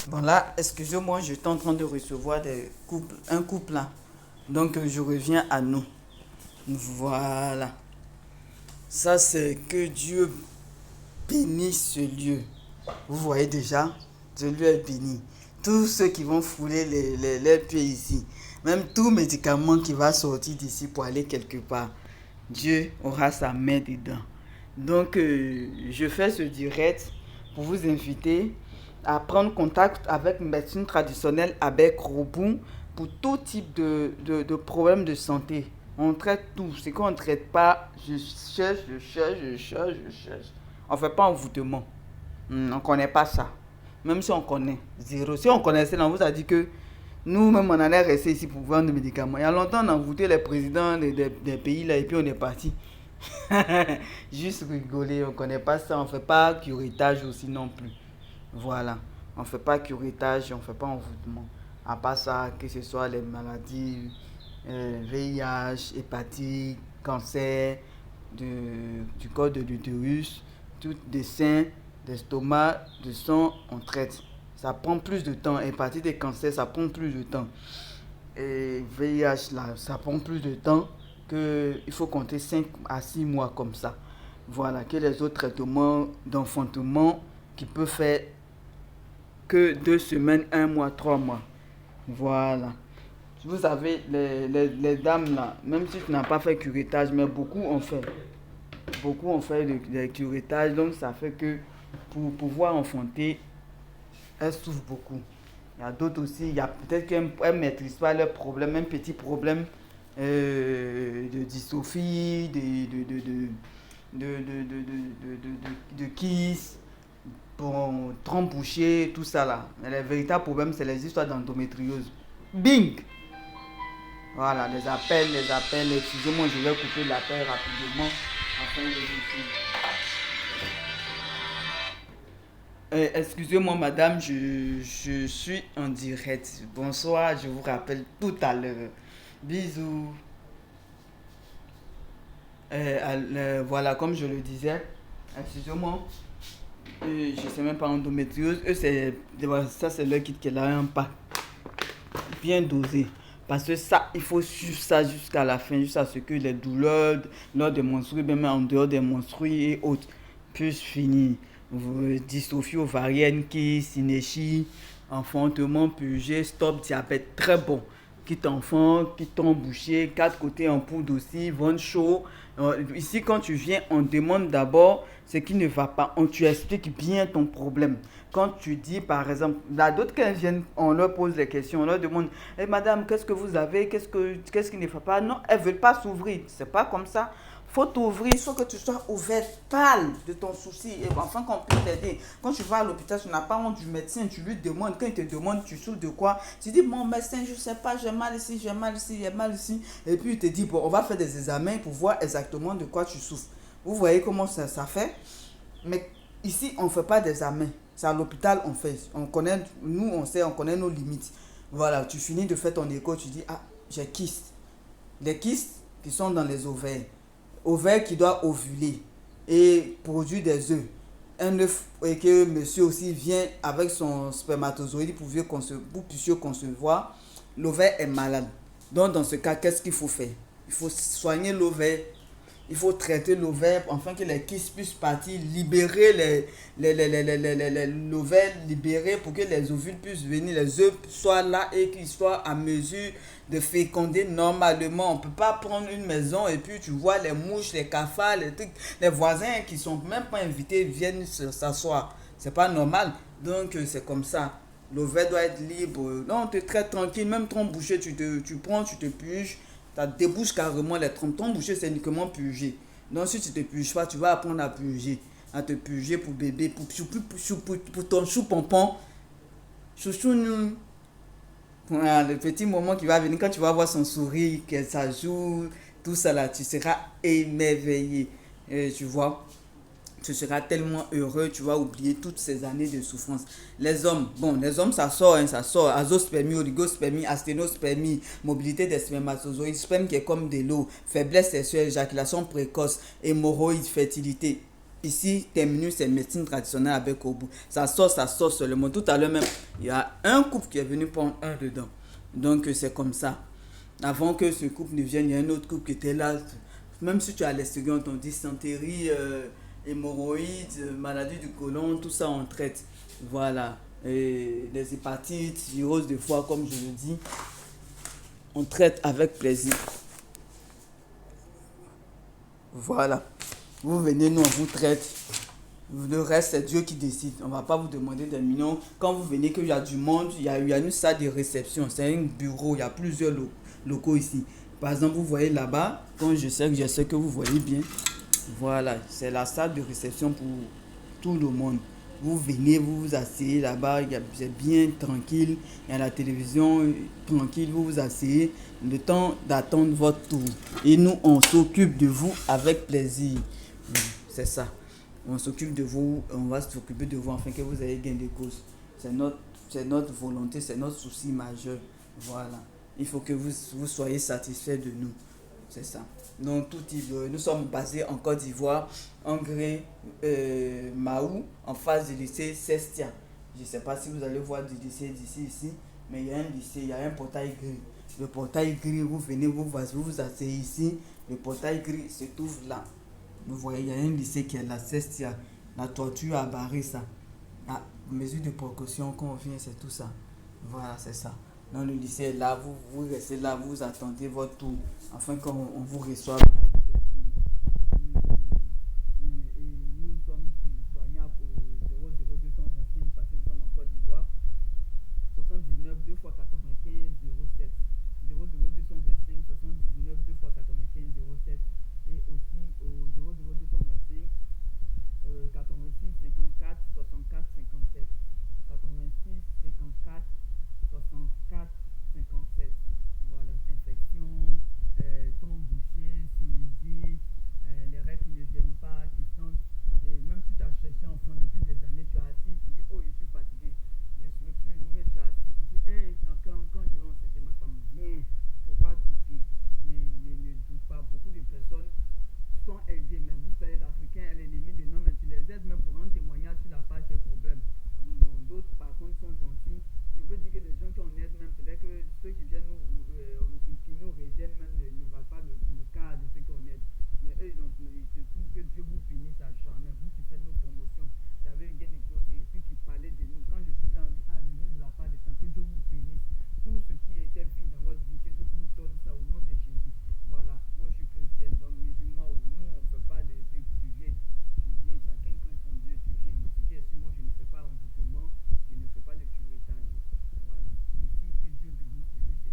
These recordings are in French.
Bon là, excusez-moi, j'étais en train de recevoir un couple là. Donc je reviens à nous. Voilà. Ça c'est que Dieu bénisse ce lieu. Vous voyez déjà, ce lieu est béni. Tous ceux qui vont fouler les pieds ici, même tout médicament qui va sortir d'ici pour aller quelque part, Dieu aura sa main dedans. Donc je fais ce direct pour vous inviter à prendre contact avec une médecine traditionnelle avec Robou pour tout type de problème de santé. On traite tout. Ce qu'on ne traite pas, je cherche. On ne fait pas envoûtement. On ne connaît pas ça. Même si on connaît, zéro. Si on connaissait, on vous a dit que nous-mêmes, on allait rester ici pour vendre des médicaments. Il y a longtemps, on a envoûté les présidents des pays là et puis on est parti. Juste rigoler, on ne connaît pas ça. On ne fait pas curettage aussi non plus. Voilà. On ne fait pas curettage, on ne fait pas envoûtement. À part ça, que ce soit les maladies VIH, hépatite, cancer du corps de l'utérus, tout des seins, d'estomac, de sang, on traite. Ça prend plus de temps. Hépatite et cancer, ça prend plus de temps. Et VIH, là, ça prend plus de temps que il faut compter 5 à 6 mois comme ça. Voilà, que les autres traitements d'enfantement qui peuvent faire que 2 semaines, 1 mois, 3 mois. Voilà. Vous savez, les dames là, même si tu n'as pas fait curettage, mais beaucoup ont fait. Beaucoup ont fait le curettage, donc ça fait que pour pouvoir enfanter, elles souffrent beaucoup. Il y a d'autres aussi, il y a peut-être qu'elles ne maîtrisent pas leurs problèmes, un petit problème de dystophie, de kiss, pour trompe bouchée, tout ça là. Mais le véritable problème, c'est les histoires d'endométriose. Bing! Voilà, les appels. Excusez-moi, je vais couper l'appel rapidement afin de vous excusez-moi, madame, je suis en direct. Bonsoir, je vous rappelle tout à l'heure. Bisous. Voilà, comme je le disais, excusez-moi, je sais même pas endométriose. Ça, c'est leur kit qu'elle a un pas bien dosé. Parce que ça, il faut suivre ça jusqu'à la fin, jusqu'à ce que les douleurs lors des menstrues, même en dehors des menstrues et autres, puissent finir. Dystrophie ovarienne, qui synéchie, enfantement purgé, stop diabète, très bon. Kit enfant, kit bouché, 4 côtés en poudre aussi, ventre chaud. Ici, quand tu viens, on demande d'abord ce qui ne va pas. Tu expliques bien ton problème. Quand tu dis, par exemple, là, d'autres qui viennent, on leur pose les questions, on leur demande, hey, madame, qu'est-ce que vous avez, qu'est-ce qui ne va pas? Non, elles ne veulent pas s'ouvrir. C'est pas comme ça. Faut t'ouvrir, il faut que tu sois ouvert, parle de ton souci, et enfin qu'on puisse t'aider. Quand tu vas à l'hôpital, tu n'as pas honte du médecin, tu lui demandes, quand il te demande, tu souffres de quoi? Tu dis, mon médecin, je ne sais pas, j'ai mal ici, j'ai mal ici, j'ai mal ici. Et puis il te dit, bon, on va faire des examens pour voir exactement de quoi tu souffres. Vous voyez comment ça fait? Mais ici, on ne fait pas d'examen. C'est à l'hôpital, on fait. On connaît, nous, on sait, on connaît nos limites. Voilà, tu finis de faire ton écho, tu dis, ah, j'ai kyste. Les kystes qui sont dans les ovaires. Ovaire qui doit ovuler et produire des œufs. Un œuf et que monsieur aussi vient avec son spermatozoïde pour puissiez concevoir. L'ovaire est malade. Donc dans ce cas, qu'est-ce qu'il faut faire? Il faut soigner l'ovaire. Il faut traiter l'ovaire afin que les kystes puissent partir, libérer l'ovaire, libérer pour que les ovules puissent venir, les œufs soient là et qu'ils soient à mesure de féconder normalement. On ne peut pas prendre une maison et puis tu vois les mouches, les cafards, les trucs, les voisins qui sont même pas invités viennent s'asseoir. C'est pas normal. Donc c'est comme ça. L'ovaire doit être libre. Non, tu es très tranquille, même ton boucher, tu prends, tu te puges, ça débouche carrément les trompes. Ton boucher, c'est uniquement purger. Donc, si tu te purges pas, tu vas apprendre à purger. À te purger pour bébé, pour ton chou-pompon. Chouchou, nous. Voilà, le petit moment qui va venir, quand tu vas voir son sourire, que ça joue, tout ça là, tu seras émerveillé. Tu vois, tu seras tellement heureux, tu vas oublier toutes ces années de souffrance. Les hommes ça sort, hein, ça sort. Azospermie, oligospermie, asténospermie, mobilité des spermatozoïdes, sperme qui est comme de l'eau, faiblesse sexuelle, éjaculation précoce, hémorroïdes, fertilité. ici, tes menus, c'est médecine traditionnelle avec Kobo. Ça sort seulement. Tout à l'heure même, il y a un couple qui est venu prendre un dedans. Donc, c'est comme ça. Avant que ce couple ne vienne, il y a un autre couple qui était là. Même si tu as l'extérieur, on dit dysenterie, hémorroïdes, maladie du côlon, tout ça on traite. Voilà. Et les hépatites, cirrhose de foie, comme je le dis, on traite avec plaisir. Voilà. Vous venez, nous on vous traite. Le reste, c'est Dieu qui décide. On ne va pas vous demander des millions. Quand vous venez, qu'il y a du monde, il y a une salle de réception. C'est un bureau. Il y a plusieurs locaux ici. Par exemple, vous voyez là-bas, quand je sais que vous voyez bien. Voilà, c'est la salle de réception pour tout le monde. Vous venez, vous vous asseyez là-bas, c'est bien tranquille. Il y a la télévision tranquille, vous vous asseyez. Le temps d'attendre votre tour. Et nous, on s'occupe de vous avec plaisir. C'est ça. On s'occupe de vous, on va s'occuper de vous afin que vous ayez gain de cause. C'est notre volonté, c'est notre souci majeur. Voilà. Il faut que vous soyez satisfait de nous. C'est ça. Donc, nous sommes basés en Côte d'Ivoire, en Gré, Maou, en face du lycée Cestia. Je ne sais pas si vous allez voir du lycée d'ici, ici, mais il y a un lycée, il y a un portail gris. Le portail gris, vous venez, vous vous asseyez ici. Le portail gris se trouve là. Vous voyez, il y a un lycée qui est la Cestia. La toiture a barré ça. La mesure de précaution qu'on vient, c'est tout ça. Voilà, c'est ça. Dans le lycée est là, vous restez là, vous attendez votre tour afin qu'on vous reçoive. Et nous sommes joignables au 00225 parce que nous sommes en Côte d'Ivoire. 79 2 fois 95 07. 00225 79 2 fois 95 07. Et aussi au 00225 86 54 64 57. 86 54 64 57. Voilà, infection, trompe bouchée, sinusite, les règles qui ne viennent pas, qui sentent. Et même si tu as cherché enfant depuis des années, tu as assis, tu dis, oh, je suis fatigué, je ne suis plus, mais tu as assis, tu dis, hey, quand je vais enceinte ma femme, viens, faut pas douter, ne doute pas. Beaucoup de personnes sont aidées, mais vous savez, l'Africain est l'ennemi de l'homme, mais tu les aides même pour rendre témoignage sur la page des problèmes. Non, d'autres, par contre, sont gentils. Je veux dire que les gens qu'on aide, même peut-être que ceux qui viennent qui nous rejettent, même ne valent pas le cas de ceux qu'on aide. Mais eux, ils se trouvent que Dieu vous punisse à jamais. Vous qui faites nos promotions, vous avez une gain de cause et puis qui parlait de nous. Quand je suis là, on dit, ah, je viens de la part de tant que Dieu vous punisse. Tout ce qui était vide dans votre vie, que Dieu vous donne ça au nom de Jésus. Voilà, moi je suis chrétienne, donc musulman, nous on ne fait pas de tu viens, chacun prie son Dieu, tu viens. Mais ce qui est sûr, moi je ne fais pas envoûtement, je ne fais pas de curettage. Voilà, ici que Dieu bénisse celui qui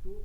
couteau